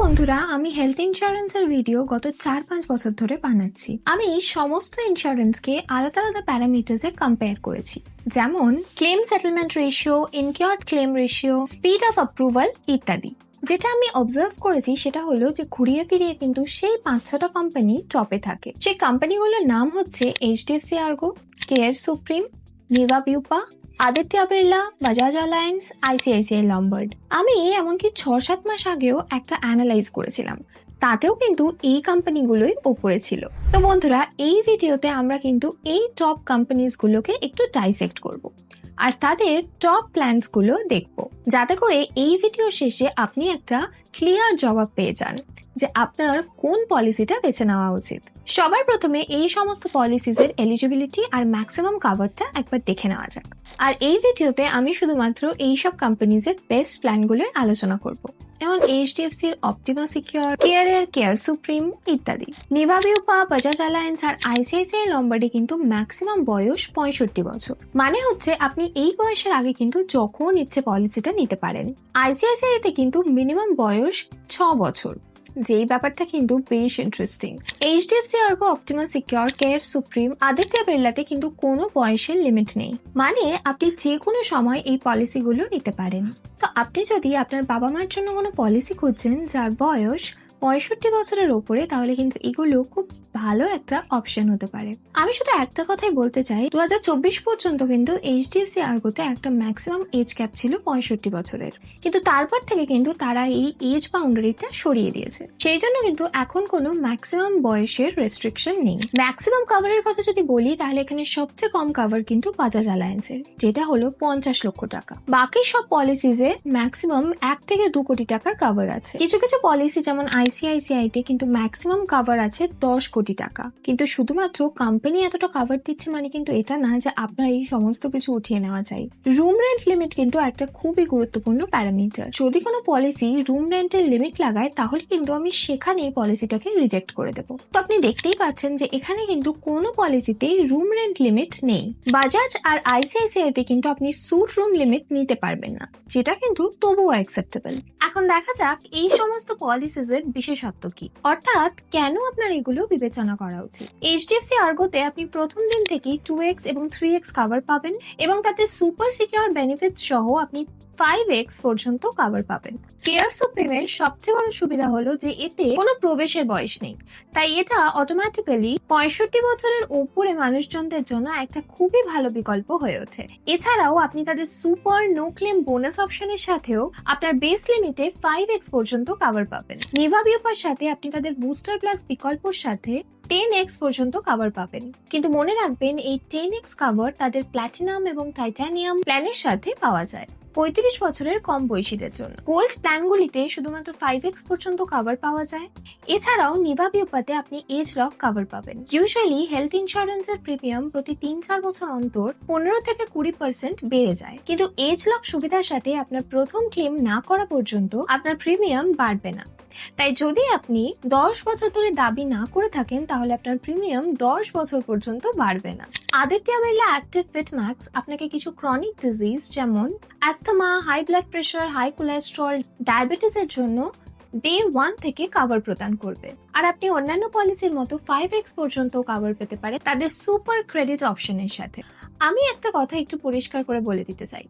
বন্ধুরা, আমি হেলথ ইন্স্যুরেন্সের ভিডিও গত 4-5 বছর ধরে বানাচ্ছি। আমি সমস্ত ইন্স্যুরেন্সকে আলাদা আলাদা প্যারামিটার্সে কম্পেয়ার করেছি, যেমন claim settlement ratio, incurred claim ratio, speed of approval ইত্যাদি। যেটা আমি অবজার্ভ করেছি সেটা হলো যে ঘুরিয়ে ফিরিয়ে কিন্তু সেই 5-6টা কোম্পানি টপে থাকে। সেই কোম্পানিগুলোর নাম হচ্ছে HDFC Argo, Care Supreme, Niva Bupa, Aditya Birla, Bajaj Allianz, ICICI Lombard. আমি এমনকি 6-7 মাস আগেও একটা অ্যানালাইজ করেছিলাম, তাতেও কিন্তু এই কোম্পানিগুলোই ওপরে ছিল। তো বন্ধুরা, এই ভিডিওতে আমরা কিন্তু এই টপ কোম্পানিজ গুলোকে একটু ডাইসেক্ট করব আর তাদের টপ প্ল্যানস গুলো দেখব, যাতে করে এই ভিডিও শেষে আপনি একটা ক্লিয়ার জবাব পেয়ে যান যে আপনার কোন পলিসিটা বেছে নেওয়া উচিত। সবার প্রথমে এই সমস্ত পলিসিজের এলিজিবিলিটি আর ম্যাক্সিমাম কাভারটা একবার দেখে নেওয়া যাক। আর এই ভিডিওতে আমি শুধুমাত্র এইসব কোম্পানিজের বেস্ট প্ল্যানগুলোর আলোচনা করব, যেমন HDFCর অপটিমা সিকিউর, কেয়ারের কেয়ার সুপ্রিম ইত্যাদি। নিভা বিউপা, বাজাজ অ্যালায়েন্স আর ICICI লম্বার্ডে কিন্তু ম্যাক্সিমাম বয়স 65 বছর। মানে হচ্ছে আপনি এই বয়সের আগে কিন্তু যখন ইচ্ছে পলিসিটা নিতে পারেন। ICICI তে কিন্তু মিনিমাম বয়স 6 বছর, যেই ব্যাপারটা কিন্তু বেশ interesting. HDFC Argo, Optima Secure, Care Supreme, Aditya বিড়লাতে কিন্তু কোনো বয়সের লিমিট নেই, মানে আপনি যে কোনো সময় এই পলিসিগুলো নিতে পারেন। তো আপনি যদি আপনার বাবা মার জন্য কোনো পলিসি খুঁজছেন যার বয়স 65 বছরের ওপরে, তাহলে কিন্তু এগুলো খুব ভালো একটা অপশন হতে পারে। আমি শুধু একটা কথাই বলতে চাই, 2024 পর্যন্ত কিন্তু HDFC Argoতে একটা ম্যাক্সিমাম এজ ক্যাপ ছিল 65 বছরের, কিন্তু তারপর থেকে কিন্তু তারা এই এজ বাউন্ডারিটা সরিয়ে দিয়েছে। সেই জন্য কিন্তু এখন কোনো ম্যাক্সিমাম বয়সের রেস্ট্রিকশন নেই। ম্যাক্সিমাম কাভারের কথা যদি বলি, তাহলে এখানে সবচেয়ে কম কাভার কিন্তু বাজাজ অ্যালায়েন্সের, যেটা হলো 50 লক্ষ টাকা। বাকি সব পলিসিজে ম্যাক্সিমাম 1 থেকে 2 কোটি টাকার কাভার আছে। কিছু কিছু পলিসি যেমন ICICI তে কিন্তু ম্যাক্সিমাম কাভার আছে 10 কোটি টাকা। কিন্তু শুধুমাত্র কোম্পানি এতটা কাভার দিচ্ছে মানে কিন্তু এটা না যে আপনার এই সমস্ত কিছু উঠিয়ে নেওয়া যায়। রুম রেন্ট লিমিট কিন্তু একটা খুবই গুরুত্বপূর্ণ প্যারামিটার। যদি কোনো পলিসি রুম রেন্টের লিমিট লাগায়, তাহলে কিন্তু আমি সেখানে এই পলিসিটাকে রিজেক্ট করে দেবো। তো আপনি দেখতেই পাচ্ছেন যে এখানে কিন্তু কোনো পলিসিতেই রুম রেন্ট লিমিট নেই। বাজাজ আর ICICI তে কিন্তু আপনি স্যুট রুম লিমিট নিতে পারবেন না, যেটা কিন্তু তবুও অ্যাকসেপ্টেবল। এখন দেখা যাক এই সমস্ত পলিসিজের বিশেষত্ব কি, অর্থাৎ কেন আপনার এগুলো বিবেচনা করা উচিত। HDFC Argoতে আপনি প্রথম দিন থেকেই 2x এবং 3x কভার পাবেন, এবং তাতে সুপার সিকিউর বেনিফিটস সহ আপনি 5x পর্যন্ত কভার পাবেন। কেয়ার সুপ্রিমের সবচেয়ে বড় সুবিধা হলো যে এতে কোনো প্রবেশের বয়স নেই, তাই এটা অটোমেটিক্যালি 65 বছরের উপরে মানুষজনদের জন্য একটা খুবই ভালো বিকল্প হয়ে ওঠে। এছাড়াও আপনি তাদের সুপার নো ক্লেম বোনাস অপশনের সাথেও আপনার বেস লিমিটে 5x পর্যন্ত কভার পাবেন। নিভা বিউপার সাথে আপনি তাদের বুস্টার প্লাস বিকল্পর সাথে 10x পর্যন্ত কভার পাবেন। কিন্তু মনে রাখবেন, এই 10x কভার তাদের প্ল্যাটিনাম এবং টাইটানিয়াম প্ল্যানের সাথে পাওয়া যায় 35 বছরের কম বয়সীদের জন্য। গোল্ড প্ল্যানগুলিতে শুধুমাত্র 5x পর্যন্ত কভার পাওয়া যায়। এছাড়াও নিভা বিউপাতে আপনি এজ লক কভার পাবেন। ইউজুয়ালি হেলথ ইন্স্যুরেন্সের প্রিমিয়াম প্রতি 3-4 বছর অন্তর 15 থেকে 20% বেড়ে যায়, কিন্তু এজ লক সুবিধার সাথে আপনার প্রথম ক্লেম না করা পর্যন্ত আপনার প্রিমিয়াম বাড়বে না। তাই যদি আপনি 10 বছর ধরে দাবি না করে থাকেন, তাহলে আপনার প্রিমিয়াম 10 বছর পর্যন্ত বাড়বে না। Aditya Birla Active Fit Max আপনাকে কিছু ক্রনিক ডিজিজ যেমন asthma, high blood pressure, high cholesterol, ডায়াবেটিসের জন্য ডে 1 থেকে কভার প্রদান করবে। আর আপনি অন্যান্য পলিসির মতো 5x পর্যন্ত কভার পেতে পারেন তাদের সুপার ক্রেডিট অপশনের সাথে। আমি একটা কথা একটু পরিষ্কার করে বলে দিতে চাই,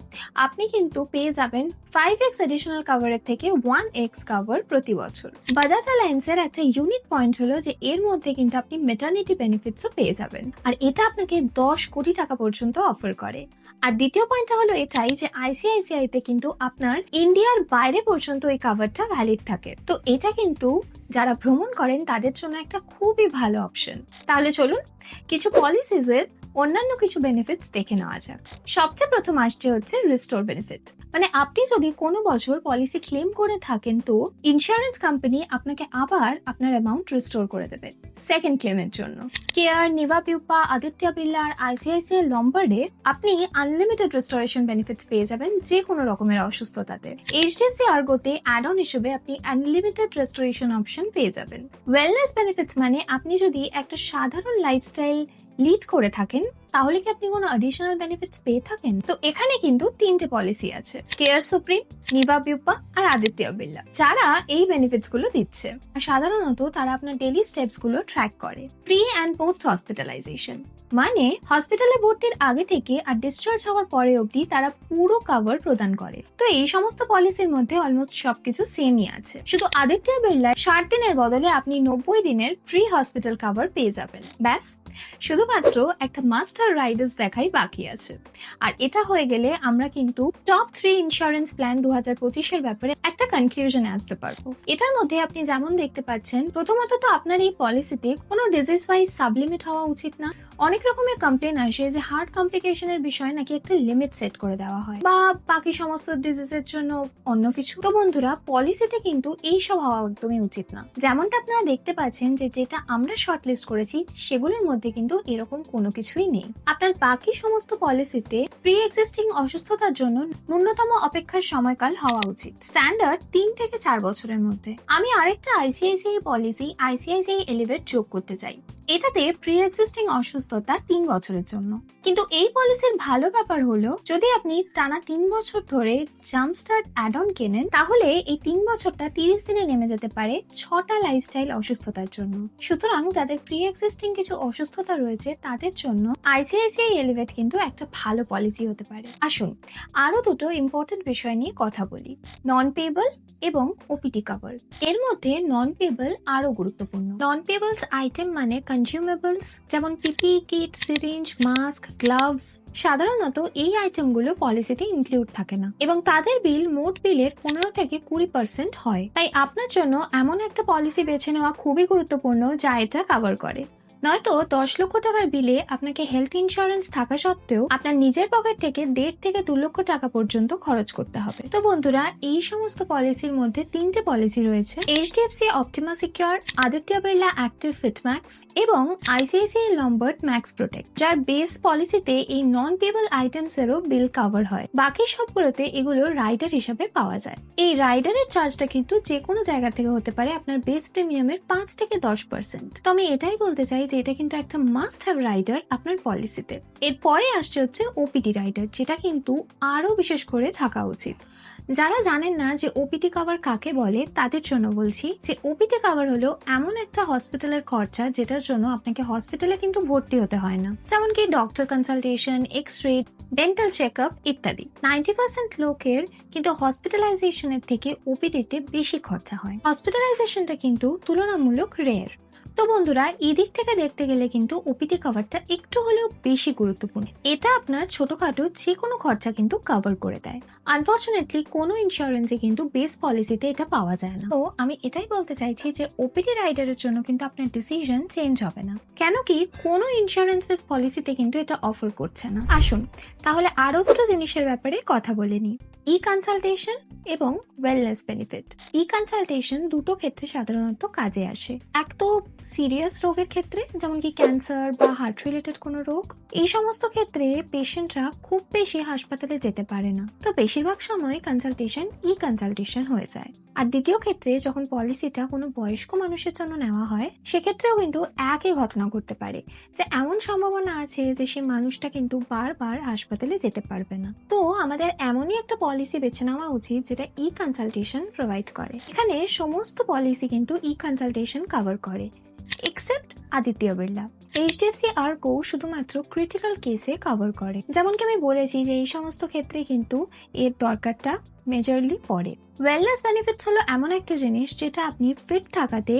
আপনি কিন্তু পেয়ে যাবেন 5x এডিশনাল কভারের থেকে 1x কভার প্রতি বছর। বাজাজ অ্যালায়েন্সের একটা ইউনিক পয়েন্ট হলো যে এর মধ্যে কিন্তু আপনি মেটার্নিটি বেনিফিটসও পেয়ে যাবেন, আর এটা আপনাকে 10 কোটি টাকা পর্যন্ত অফার করে। আর দ্বিতীয় পয়েন্টটা হলো এটাই যে ICICI তে কিন্তু আপনার ইন্ডিয়ার বাইরে পর্যন্ত এই কভারটা ভ্যালিড থাকে। তো এটা কিন্তু যারা ভ্রমণ করেন তাদের জন্য একটা খুবই ভালো অপশন। তাহলে চলুন কিছু পলিসিজের অন্যান্য কিছু বেনিফিটস দেখে নেওয়া যাক। সবচেয়ে প্রথম আসছে হচ্ছে রিস্টোর বেনিফিট, মানে আপনি যদি কোনো বছর পলিসি ক্লেম করে থাকেন, তো ইন্স্যুরেন্স কোম্পানি আপনাকে আবার আপনার অ্যামাউন্ট রিস্টোর করে দেবে সেকেন্ড ক্লেমের জন্য। কেয়ার, নিভা বিউপা, আদিত্য বিড়লা আর ICICI লম্বার্ডে আপনি আনলিমিটেড রিস্টোরেশন বেনিফিটস পেয়ে যাবেন যে কোনো রকমের অসুস্থতাতে। HDFC Argoতে অ্যাড অন হিসেবে আপনি আনলিমিটেড রিস্টোরেশন অপশন পেয়ে যাবেন। ওয়েলনেস বেনিফিটস মানে আপনি যদি একটা সাধারণ লাইফস্টাইল লিড করে থাকেন, তাহলে কি আপনি কোনো অ্যাডিশনাল বেনিফিটস পেয়ে থাকেন? তো এখানে কিন্তু 3টে পলিসি আছে, কেয়ার সুপ্রিম, নিভা বিউপা আর আদিত্য বিড়লা, যারা এই বেনিফিটস গুলো দিচ্ছে। আর সাধারণত তারা আপনার ডেইলি স্টেপস গুলো ট্র্যাক করে। প্রি অ্যান্ড পোস্ট হসপিটালাইজেশন মানে হসপিটালে ভর্তির আগে থেকে আর ডিসচার্জ হওয়ার পরে অবধি তারা পুরো কভার প্রদান করে। তো এই সমস্ত পলিসির মধ্যে অলমোস্ট সবকিছু সেমই আছে, শুধু আদিত্য বিড়লায় 60 দিনের বদলে আপনি 90 দিনের প্রি হসপিটাল কভার পেয়ে যাবেন। ব্যাস, শুধুমাত্র একটা মাস্টার রাইডার্স দেখাই বাকি আছে। আর এটা হয়ে গেলে আমরা কিন্তু টপ 3 ইন্স্যুরেন্স প্ল্যান 2025 ব্যাপারে একটা কনক্লুশনে আসতে পারবো। এটার মধ্যে আপনি যেমন দেখতে পাচ্ছেন, প্রথমত তো আপনার এই পলিসিতে কোনো ডিজিজ ওয়াইজ সাবলিমিট হওয়া উচিত না। অনেক রকমের কমপ্লেন আসে যে হার্ট কমপ্লিকেশনের বিষয়ে নাকি একটা লিমিট সেট করে দেওয়া হয়, বা বাকি সমস্ত ডিজিজের জন্য অন্য কিছু। তো বন্ধুরা, পলিসিতে কিন্তু এই সব হওয়া একদমই উচিত না। যেমনটা আপনারা দেখতে পাচ্ছেন যে যেটা আমরা শর্টলিস্ট করেছি সেগুলোর মধ্যে কিন্তু এরকম কোনো কিছুই নেই। আপনার বাকি সমস্ত পলিসিতে প্রি এক্সিস্টিং অসুস্থতার জন্য ন্যূনতম অপেক্ষার সময়কাল হওয়া উচিত, স্ট্যান্ডার্ড 3 থেকে 4 বছরের মধ্যে। আমি আরেকটা আইসিআইসিআই পলিসি আইসিআইসিআই এলিভেট যোগ করতে চাই। এটাতে প্রি এক্সিস্টিং অসুস্থতা 3 বছরের জন্য। কিন্তু এই পলিসির ভালো ব্যাপার হলো, যদি আপনি টানা 3 বছর ধরে জাম্প স্টার্ট অ্যাড অন কেনেন, তাহলে এই 3 বছরটা 30 দিনে নেমে যেতে পারে 6টা লাইফস্টাইল অসুস্থতার জন্য। সুতরাং যাদের প্রি এক্সিস্টিং কিছু অসুস্থতা রয়েছে তাদের জন্য আইসিআইসিআই এলিভেট কিন্তু একটা ভালো পলিসি হতে পারে। আসুন আরো দুটো ইম্পর্টেন্ট বিষয় নিয়ে কথা বলি, নন পেবল এবং ওপিটি কভার। এর মধ্যে নন পেবল আরো গুরুত্বপূর্ণ। নন পেবলস আইটেম মানে কনজিউমেবলস, যেমন PP kit, syringe, mask, gloves. সাধারণত এই আইটেমগুলো পলিসিতে ইনক্লুড থাকে না এবং তাদের বিল মোট বিলের 15 থেকে 20% হয়। তাই আপনার জন্য এমন একটা পলিসি বেছে নেওয়া খুবই গুরুত্বপূর্ণ যা এটা কভার করে। নয়তো 10 লক্ষ টাকার বিলে আপনাকে হেলথ ইন্স্যুরেন্স থাকা সত্ত্বেও আপনার নিজের পকেট থেকে 1.5 থেকে 2 লক্ষ টাকা পর্যন্ত খরচ করতে হবে। তো বন্ধুরা, এই সমস্ত পলিসির মধ্যে 3টে পলিসি রয়েছে, HDFC Optima Secure, Aditya Birla Active Fit Max এবং আইসিআইসিআই লম্বার্ড ম্যাক্স প্রোটেক্ট, যার বেস পলিসিতে এই নন পেবল আইটেমস এরও বিল কভার হয়। বাকি সবগুলোতে এগুলো রাইডার হিসাবে পাওয়া যায়। এই রাইডারের চার্জটা কিন্তু যে কোনো জায়গা থেকে হতে পারে আপনার বেস প্রিমিয়ামের 5 থেকে 10%। তো আমি এটাই বলতে চাই যে এটা কিন্তু একটা মাস্ট হ্যাভ রাইডার আপনার পলিসিতে। এরপরে আসছে হচ্ছে ওপিটি রাইডার, যেটা কিন্তু আরো বিশেষ করে থাকা উচিত। যারা জানেন না যে ওপিটি কভার কাকে বলে, তাদের জন্য বলছি যে ওপিটি কভার হলো এমন একটা হসপিটালের খরচা যেটার জন্য আপনাকে হসপিটালে কিন্তু ভর্তি হতে হয় না, যেমন কি doctor consultation, x-ray, dental checkup ইত্যাদি। 90% লোকের কিন্তু হসপিটালাইজেশনের থেকে ওপিটিতে বেশি খরচা হয়। হসপিটালাইজেশনটা কিন্তু তুলনামূলক রেয়ার। তো বন্ধুরা, এই দিক থেকে দেখতে গেলে কিন্তু ওপিটি কভারটা একটু হলেও বেশি গুরুত্বপূর্ণ। এটা আপনার ছোটখাটো যে কোনো খরচা কিন্তু কভার করে দেয়। আনফরচুনেটলি কোনো ইন্স্যুরেন্সে কিন্তু বেস পলিসিতে এটা পাওয়া যায় না। তো আমি এটাই বলতে চাইছি যে ওপিটি রাইডারের জন্য কিন্তু আপনার ডিসিশন চেঞ্জ হবে না, কেন কি কোনো ইন্স্যুরেন্স বেস পলিসিতে কিন্তু এটা অফার করছে না। আসুন তাহলে আরো দুটো জিনিসের ব্যাপারে কথা বলে নিই, ই কনসালটেশন এবং ওয়েলনেস বেনিফিট। ই কনসালটেশন দুটো ক্ষেত্রে সাধারণত কাজে আসে। এক তো সিরিয়াস রোগের ক্ষেত্রে, যেমন কি ক্যান্সার বা হার্ট রিলেটেড কোনো রোগ, এই সমস্ত ক্ষেত্রে পেশেন্টরা খুব বেশি হাসপাতালে যেতে পারে না, তো বেশিরভাগ সময় কনসালটেশন ই কনসালটেশন হয়ে যায়। আর দ্বিতীয় ক্ষেত্রে যখন পলিসিটা কোনো বয়স্ক মানুষের জন্য নেওয়া হয়, সেক্ষেত্রেও কিন্তু একই ঘটনা ঘটতে পারে যে এমন সম্ভাবনা আছে যে সে মানুষটা কিন্তু বারবার হাসপাতালে যেতে পারবে না। তো আমাদের এমনই একটা পলিসি বেছে নেওয়া উচিত যেটা ই কনসালটেশন প্রোভাইড করে। এখানে সমস্ত পলিসি কিন্তু ই কনসালটেশন কভার করে এক্সেপ্ট আদিত্য বিড়লা। এইচডিএফসি আর গো শুধুমাত্র ক্রিটিক্যাল কেসে কভার করে। যেমনকি আমি বলেছি যে এই সমস্ত ক্ষেত্রে কিন্তু এর দরকারটা মেজরলি পড়ে। ওয়েলনেস বেনিফিটস হলো এমন একটা জিনিস যেটা আপনি ফিট থাকাতে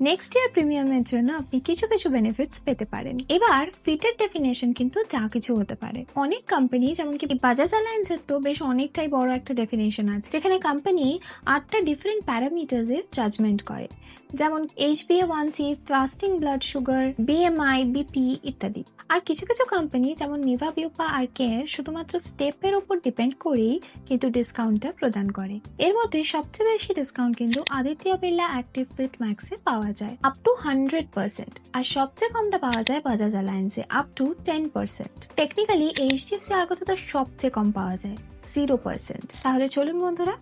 নেক্সট ইয়ার প্রিমিয়ামের জন্য আপনি কিছু কিছু বেনিফিটস পেতে পারেন। এবার ফিটের ডেফিনেশন কিন্তু যা কিছু হতে পারে। অনেক কোম্পানি, যেমনকি বাজাজ অ্যালায়েন্সের তো বেশ অনেকটাই বড় একটা ডেফিনেশন আছে, যেখানে কোম্পানি 8টা ডিফারেন্ট প্যারামিটার্স এর জাজমেন্ট করে, যেমন HbA1c, fasting blood sugar, BMI, BP ইত্যাদি। আর কিছু কিছু কোম্পানি যেমন নিভা বিউপা আর কেয়ার শুধুমাত্র স্টেপের উপর ডিপেন্ড করেই কিন্তু ডিসকাউন্টটা প্রদান করে। এর মধ্যে সবচেয়ে বেশি ডিসকাউন্ট কিন্তু আদিত্য বিড়লা অ্যাক্টিভ ফিট ম্যাক্সে পাওয়া যায় আপ টু 100%, আর সবচেয়ে কমটা পাওয়া যায় বাজাজ অ্যালায়েন্সে আপ টু 10%। টেকনিক্যালি এইচডিএফসি আর কত তো সবচেয়ে কম পাওয়া যায় 0%। তাহলে চলুন বন্ধুরা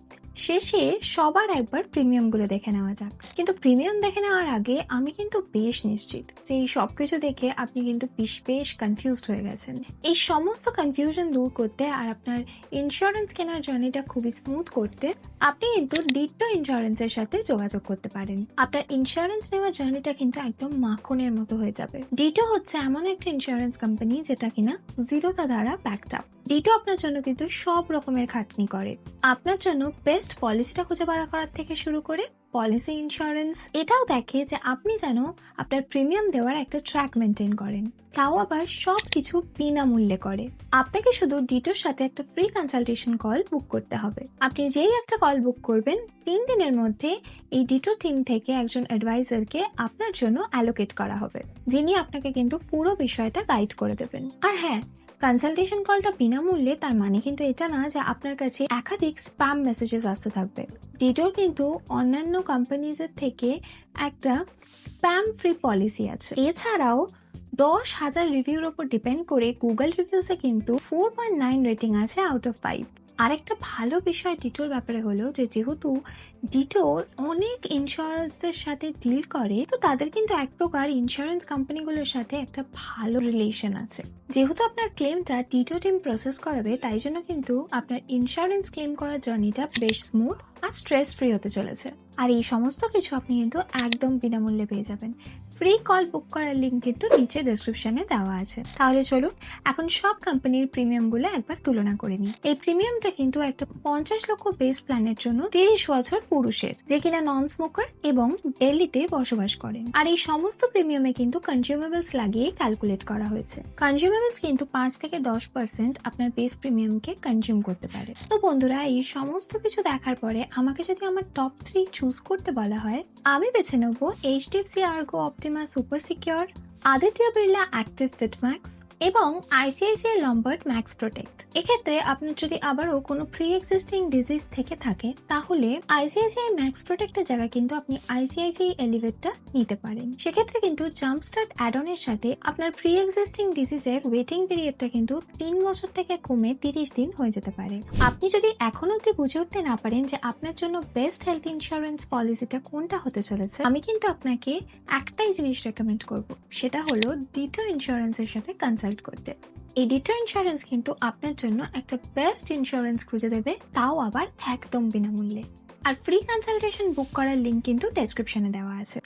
শেষে সবার একবার প্রিমিয়ামগুলো দেখে নেওয়া যাক। কিন্তু প্রিমিয়াম দেখে নেওয়ার আগে আমি কিন্তু বেশ নিশ্চিত যে এই সবকিছু দেখে আপনি কিন্তু বেশ কনফিউজড হয়ে গেছেন। এই সমস্ত কনফিউশন দূর করতে আর আপনার ইন্স্যুরেন্স কেনার জার্নিটা খুবই স্মুথ করতে আপনি কিন্তু ডিটো ইন্স্যুরেন্সের সাথে যোগাযোগ করতে পারেন। আপনার ইন্স্যুরেন্স নেওয়ার জার্নিটা কিন্তু একদম মাখনের মতো হয়ে যাবে। ডিটো হচ্ছে এমন একটা ইন্স্যুরেন্স কোম্পানি যেটা কিনা জিরোতা দ্বারা ব্যাকড আপ। ডিটো আপনার জন্য কিন্তু সব রকমের খাটনি করে। আপনার জন্য বেস্ট পলিসিটা খুঁজে বার করার থেকে শুরু করে পলিসি ইন্স্যুরেন্স এটাও দেখে যে আপনি যেন আপনার প্রিমিয়াম দেওয়ার একটা ট্র্যাক মেনটেন করেন, তাও আবার সবকিছু বিনামূল্যে করে। আপনাকে শুধু ডিটোর সাথে একটা ফ্রি কনসালটেশন কল বুক করতে হবে। আপনি যেই একটা কল বুক করবেন 3 দিনের মধ্যে এই ডিটো টিম থেকে একজন অ্যাডভাইজারকে আপনার জন্য অ্যালোকেট করা হবে, যিনি আপনাকে কিন্তু পুরো বিষয়টা গাইড করে দেবেন। আর হ্যাঁ, কনসালটেশন কলটা বিনামূল্যে তার মানে কিন্তু এটা না যে আপনার কাছে একাধিক স্প্যাম মেসেজেস আসতে থাকবে। ডিটোর কিন্তু অন্যান্য কোম্পানিজের থেকে একটা স্প্যাম ফ্রি পলিসি আছে। এছাড়াও 10,000 রিভিউর ওপর ডিপেন্ড করে গুগল রিভিউসে কিন্তু 4.9 রেটিং আছে আউট অফ 5। আরেকটা ভালো বিষয় ডিটোর ব্যাপারে হলো যে যেহেতু ডিটোর অনেক ইন্স্যুরেন্সদের সাথে ডিল করে, তো তাদের কিন্তু এক প্রকার ইন্স্যুরেন্স কোম্পানিগুলোর সাথে একটা ভালো রিলেশন আছে। যেহেতু আপনার ক্লেমটা ডিটো টিম প্রসেস করাবে, তাই জন্য কিন্তু আপনার ইন্স্যুরেন্স ক্লেম করার জার্নিটা বেশ স্মুথ আর স্ট্রেস ফ্রি হতে চলেছে। আর এই সমস্ত কিছু আপনি কিন্তু একদম বিনামূল্যে পেয়ে যাবেন। ফ্রি কল বুক করার লিঙ্ক কিন্তু নিচে ডেসক্রিপশনে দেওয়া আছে। তাহলে চলুন এখন সব কোম্পানির প্রিমিয়ামগুলো একবার তুলনা করে নিই। এই প্রিমিয়ামটা কিন্তু একটা 50 লক্ষ বেস প্ল্যানের জন্য 30 বছর পুরুষের, যে কিনা নন স্মোকার এবং দিল্লিতে বসবাস করেন। আর এই সমস্ত প্রিমিয়ামে কিন্তু কনজিউমেবলস লাগিয়ে ক্যালকুলেট করা হয়েছে। কনজিউমেবলস কিন্তু 5 থেকে 10% আপনার বেস প্রিমিয়ামকে কনজিউম করতে পারে। তো বন্ধুরা, এই সমস্ত কিছু দেখার পরে আমাকে যদি আমার টপ 3 চুজ করতে বলা হয়, আমি বেছে নেব HDFC Ergo Optima Super Secure, Aditya Birla Active Fit Max এবং আইসিআইসিআই লম্বার্ড ম্যাক্স প্রোটেক্ট। এক্ষেত্রে আপনার যদি আবারও কোনো প্রি এক্সিস্টিং ডিজিজ থেকে থাকে, তাহলে আইসিআইসিআই ম্যাক্স প্রোটেক্টের জায়গায় কিন্তু আপনি আইসিআইসিআই এলিভেটটা নিতে পারেন। সেক্ষেত্রে কিন্তু জাম্প স্টার্ট অ্যাডনের সাথে আপনার প্রি এক্সিস্টিং ডিজিজের ওয়েটিং পিরিয়ডটা কিন্তু 3 বছর থেকে কমে 30 দিন হয়ে যেতে পারে। আপনি যদি এখনো অব্দি বুঝে উঠতে না পারেন যে আপনার জন্য বেস্ট হেলথ ইন্স্যুরেন্স পলিসিটা কোনটা হতে চলেছে, আমি কিন্তু আপনাকে একটাই জিনিস রেকমেন্ড করব, সেটা হলো ডিটো ইন্স্যুরেন্সের সাথে কনসাল্ট করতে। এই ডিটো ইন্স্যুরেন্স কিন্তু আপনার জন্য একটা বেস্ট ইন্স্যুরেন্স খুঁজে দেবে, তাও আবার একদম বিনামূল্যে। আর ফ্রি কনসালটেশন বুক করার লিঙ্ক কিন্তু ডেসক্রিপশনে দেওয়া আছে।